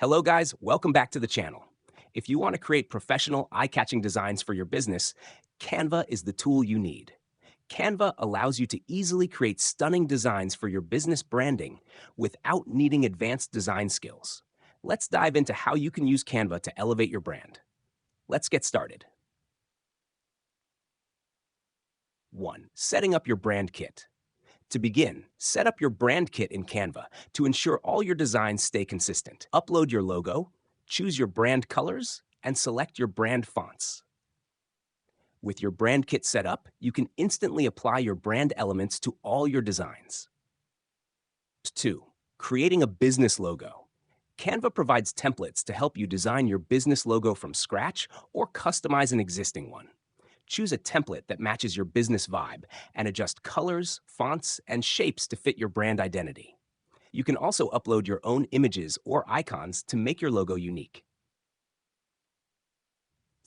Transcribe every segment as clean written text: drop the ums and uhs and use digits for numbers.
Hello guys, welcome back to the channel. If you want to create professional, eye-catching designs for your business, Canva is the tool you need. Canva allows you to easily create stunning designs for your business branding without needing advanced design skills. Let's dive into how you can use Canva to elevate your brand. Let's get started. 1. Setting up your brand kit. To begin, set up your brand kit in Canva to ensure all your designs stay consistent. Upload your logo, choose your brand colors, and select your brand fonts. With your brand kit set up, you can instantly apply your brand elements to all your designs. 2. Creating a business logo. Canva provides templates to help you design your business logo from scratch or customize an existing one. Choose a template that matches your business vibe and adjust colors, fonts, and shapes to fit your brand identity. You can also upload your own images or icons to make your logo unique.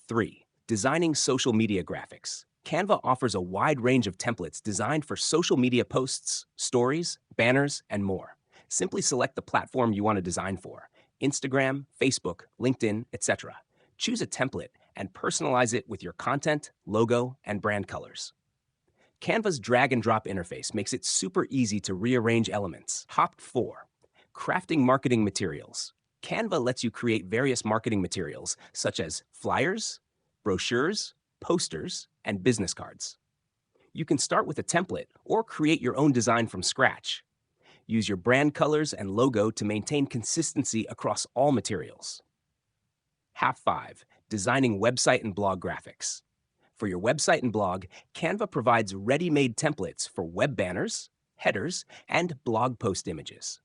3. Designing social media graphics. Canva offers a wide range of templates designed for social media posts, stories, banners, and more. Simply select the platform you want to design for: Instagram, Facebook, LinkedIn, etc. Choose a template and personalize it with your content, logo, and brand colors. Canva's drag and drop interface makes it super easy to rearrange elements. Hop 4. Crafting marketing materials. Canva lets you create various marketing materials such as flyers, brochures, posters, and business cards. You can start with a template or create your own design from scratch. Use your brand colors and logo to maintain consistency across all materials. Half 5. Designing website and blog graphics. For your website and blog, Canva provides ready-made templates for web banners, headers, and blog post images.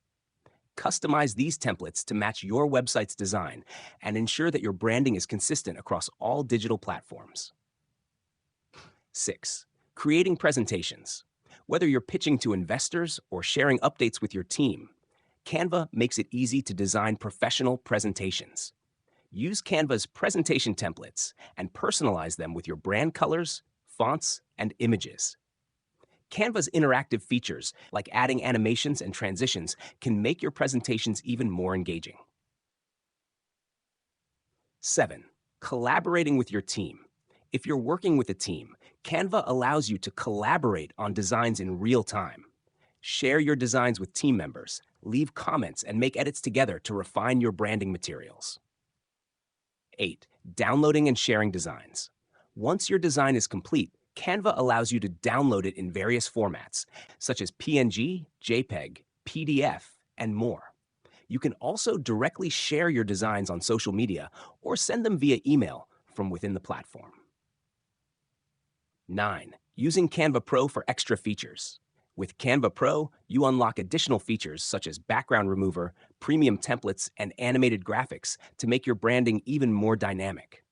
Customize these templates to match your website's design and ensure that your branding is consistent across all digital platforms. 6. Creating presentations. Whether you're pitching to investors or sharing updates with your team, Canva makes it easy to design professional presentations. Use Canva's presentation templates and personalize them with your brand colors, fonts, and images. Canva's interactive features, like adding animations and transitions, can make your presentations even more engaging. 7. Collaborating with your team. If you're working with a team, Canva allows you to collaborate on designs in real time. Share your designs with team members, leave comments, and make edits together to refine your branding materials. 8. Downloading and sharing designs. Once your design is complete, Canva allows you to download it in various formats, such as PNG, JPEG, PDF, and more. You can also directly share your designs on social media or send them via email from within the platform. 9. Using Canva Pro for extra features. With Canva Pro, you unlock additional features such as background remover, premium templates, and animated graphics to make your branding even more dynamic.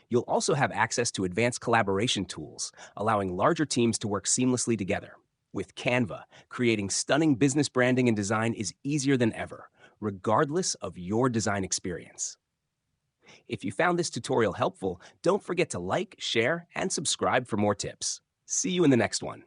You'll also have access to advanced collaboration tools, allowing larger teams to work seamlessly together. With Canva, creating stunning business branding and design is easier than ever, regardless of your design experience. If you found this tutorial helpful, don't forget to like, share, and subscribe for more tips. See you in the next one.